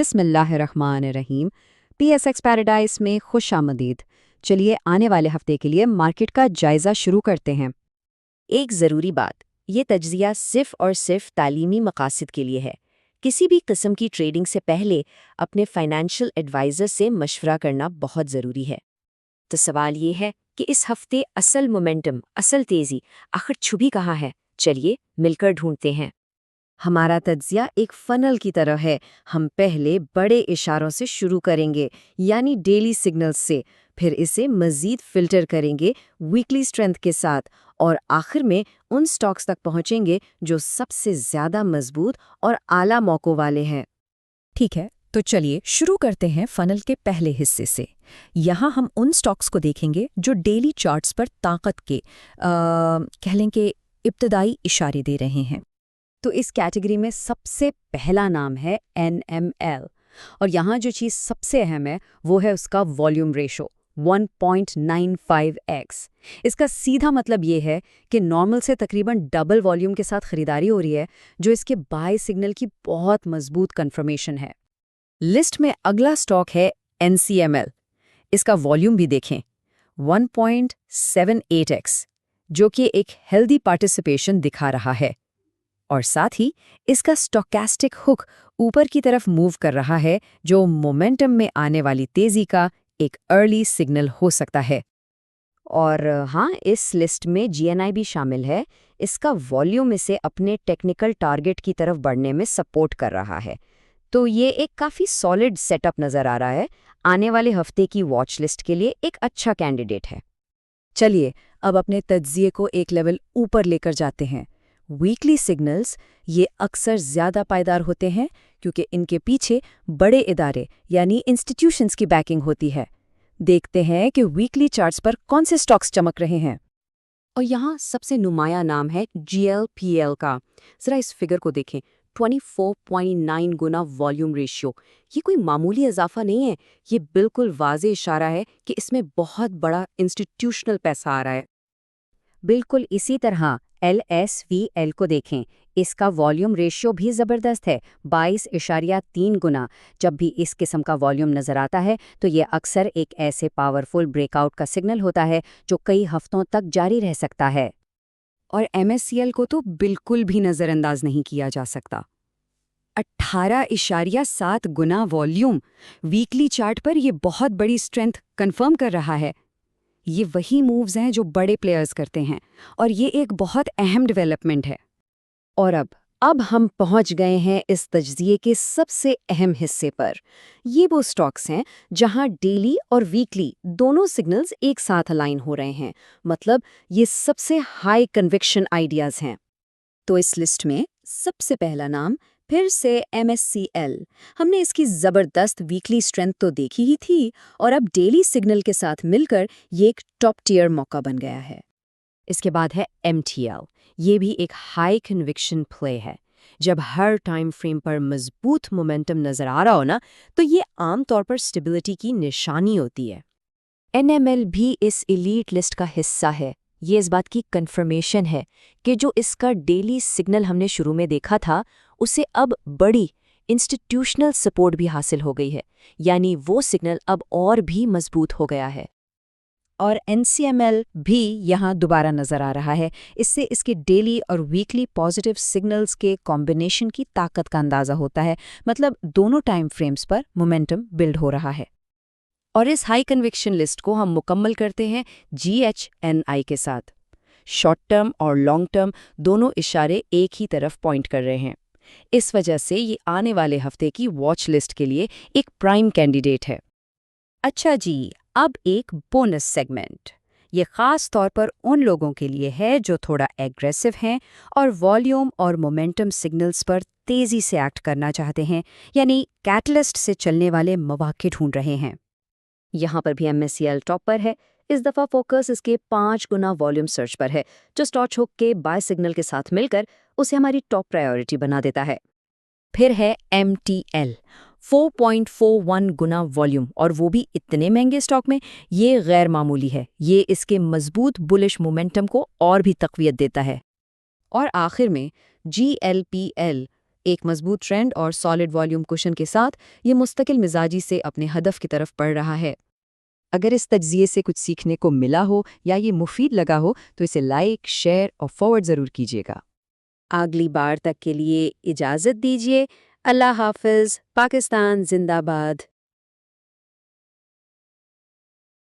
बिस्मिल्लाहिर्रहमानिर्रहीम। PSX paradise में खुश आमदीद। चलिए आने वाले हफ्ते के लिए मार्केट का जायजा शुरू करते हैं। एक ज़रूरी बात, ये तज्ज़िया सिर्फ़ और सिर्फ़ तालीमी मकासद के लिए है। किसी भी किस्म की ट्रेडिंग से पहले अपने फाइनेंशियल एडवाइज़र से मशवरा करना बहुत ज़रूरी है। तो सवाल ये है कि इस हफ्ते असल मोमेंटम, असल तेज़ी आखिर छुपी कहाँ है? चलिए मिलकर ढूंढते हैं। हमारा तज्जिया एक फनल की तरह है। हम पहले बड़े इशारों से शुरू करेंगे, यानी डेली सिग्नल्स से, फिर इसे मज़ीद फ़िल्टर करेंगे वीकली स्ट्रेंथ के साथ, और आखिर में उन स्टॉक्स तक पहुंचेंगे जो सबसे ज़्यादा मजबूत और आला मौक़ों वाले हैं। ठीक है, तो चलिए शुरू करते हैं फनल के पहले हिस्से से। यहाँ हम उन स्टॉक्स को देखेंगे जो डेली चार्ट्स पर ताकत के कह लें कि इब्तदाई इशारे दे रहे हैं। तो इस कैटेगरी में सबसे पहला नाम है NML, और यहाँ जो चीज़ सबसे अहम है वो है उसका वॉल्यूम रेशो 1.95x। इसका सीधा मतलब ये है कि नॉर्मल से तकरीबन डबल वॉल्यूम के साथ खरीदारी हो रही है, जो इसके बाय सिग्नल की बहुत मजबूत कंफर्मेशन है। लिस्ट में अगला स्टॉक है NCML। इसका वॉल्यूम भी देखें, 1.78x, जो कि एक हेल्दी पार्टिसिपेशन दिखा रहा है, और साथ ही इसका स्टोकैस्टिक हुक ऊपर की तरफ मूव कर रहा है, जो मोमेंटम में आने वाली तेजी का एक अर्ली सिग्नल हो सकता है। और हाँ, इस लिस्ट में GNI भी शामिल है। इसका वॉल्यूम इसे अपने टेक्निकल टारगेट की तरफ बढ़ने में सपोर्ट कर रहा है। तो ये एक काफ़ी सॉलिड सेटअप नज़र आ रहा है। आने वाले हफ्ते की वॉच लिस्ट के लिए एक अच्छा कैंडिडेट है। चलिए अब अपने तज्जिए को एक लेवल ऊपर लेकर जाते हैं। वीकली सिग्नल्स ये अक्सर ज़्यादा पायदार होते हैं क्योंकि इनके पीछे बड़े इदारे यानी इंस्टीट्यूशंस की बैकिंग होती है। देखते हैं कि वीकली चार्ट्स पर कौन से स्टॉक्स चमक रहे हैं। और यहाँ सबसे नुमाया नाम है GLPL का। ज़रा इस फिगर को देखें, 24.9 गुना वॉल्यूम रेशियो। ये कोई मामूली इजाफा नहीं है, ये बिल्कुल वाज़े इशारा है कि इसमें बहुत बड़ा इंस्टीट्यूशनल पैसा आ रहा है। बिल्कुल इसी तरह LSVL को देखें। इसका वॉल्यूम रेशियो भी ज़बरदस्त है, 22.3 गुना। जब भी इस किस्म का वॉल्यूम नज़र आता है तो ये अक्सर एक ऐसे पावरफुल ब्रेकआउट का सिग्नल होता है जो कई हफ्तों तक जारी रह सकता है। और MSCL को तो बिल्कुल भी नज़रअंदाज नहीं किया जा सकता। 18.7 गुना वॉल्यूम वीकली चार्ट पर ये बहुत बड़ी स्ट्रेंथ कंफर्म कर रहा है। ये वही मूव्स हैं जो बड़े प्लेयर्स करते हैं, और ये एक बहुत अहम डेवलपमेंट है। और अब हम पहुंच गए हैं इस तज्जिए के सबसे अहम हिस्से पर। ये वो स्टॉक्स हैं जहां डेली और वीकली दोनों सिग्नल्स एक साथ अलाइन हो रहे हैं, मतलब ये सबसे हाई कन्विक्शन आइडियाज हैं। तो इस लिस्ट में सबसे पहला नाम फिर से MSCL। हमने इसकी ज़बरदस्त वीकली स्ट्रेंथ तो देखी ही थी, और अब डेली सिग्नल के साथ मिलकर ये एक टॉप टियर मौका बन गया है। इसके बाद है MTL। ये भी एक हाई कन्विक्शन प्ले है। जब हर टाइम फ्रेम पर मजबूत मोमेंटम नज़र आ रहा हो ना, तो ये आमतौर पर स्टेबिलिटी की निशानी होती है। NML भी इस एलीट लिस्ट का हिस्सा है। ये इस बात की कंफर्मेशन है कि जो इसका डेली सिग्नल हमने शुरू में देखा था, उसे अब बड़ी इंस्टीट्यूशनल सपोर्ट भी हासिल हो गई है, यानी वो सिग्नल अब और भी मजबूत हो गया है। और NCML भी यहाँ दोबारा नज़र आ रहा है। इससे इसके डेली और वीकली पॉजिटिव सिग्नल्स के कॉम्बिनेशन की ताकत का अंदाज़ा होता है, मतलब दोनों टाइम फ्रेम्स पर मोमेंटम बिल्ड हो रहा है। और इस हाई कन्विक्शन लिस्ट को हम मुकम्मल करते हैं GHNI के साथ। शॉर्ट टर्म और लॉन्ग टर्म दोनों इशारे एक ही तरफ पॉइंट कर रहे हैं। इस वजह से ये आने वाले हफ्ते की वॉच लिस्ट के लिए एक प्राइम कैंडिडेट है। अच्छा जी, अब एक बोनस सेगमेंट। ये ख़ास तौर पर उन लोगों के लिए है जो थोड़ा एग्रेसिव हैं और वॉल्यूम और मोमेंटम सिग्नल्स पर तेज़ी से एक्ट करना चाहते हैं, यानी कैटलिस्ट से चलने वाले मौके ढूंढ रहे हैं। यहाँ पर भी MSCL टॉप पर है। इस दफ़ा फोकस इसके 5 गुना वॉल्यूम सर्च पर है, जो स्टॉच हुक के बाय सिग्नल के साथ मिलकर उसे हमारी टॉप प्रायोरिटी बना देता है। फिर है MTL, 4.41 गुना वॉल्यूम, और वो भी इतने महंगे स्टॉक में। ये गैर मामूली है। ये इसके मजबूत बुलिश मोमेंटम को और भी तकवीत देता है। और आखिर में GLPL, एक मजबूत ट्रेंड और सॉलिड वॉल्यूम कुशन के साथ ये मुस्तकिल मिजाजी से अपने हदफ की तरफ बढ़ रहा है। अगर इस तज्जिए से कुछ सीखने को मिला हो या ये मुफीद लगा हो तो इसे लाइक, शेयर और फॉरवर्ड ज़रूर कीजिएगा। अगली बार तक के लिए इजाज़त दीजिए। अल्लाह हाफ़िज़। पाकिस्तान जिंदाबाद।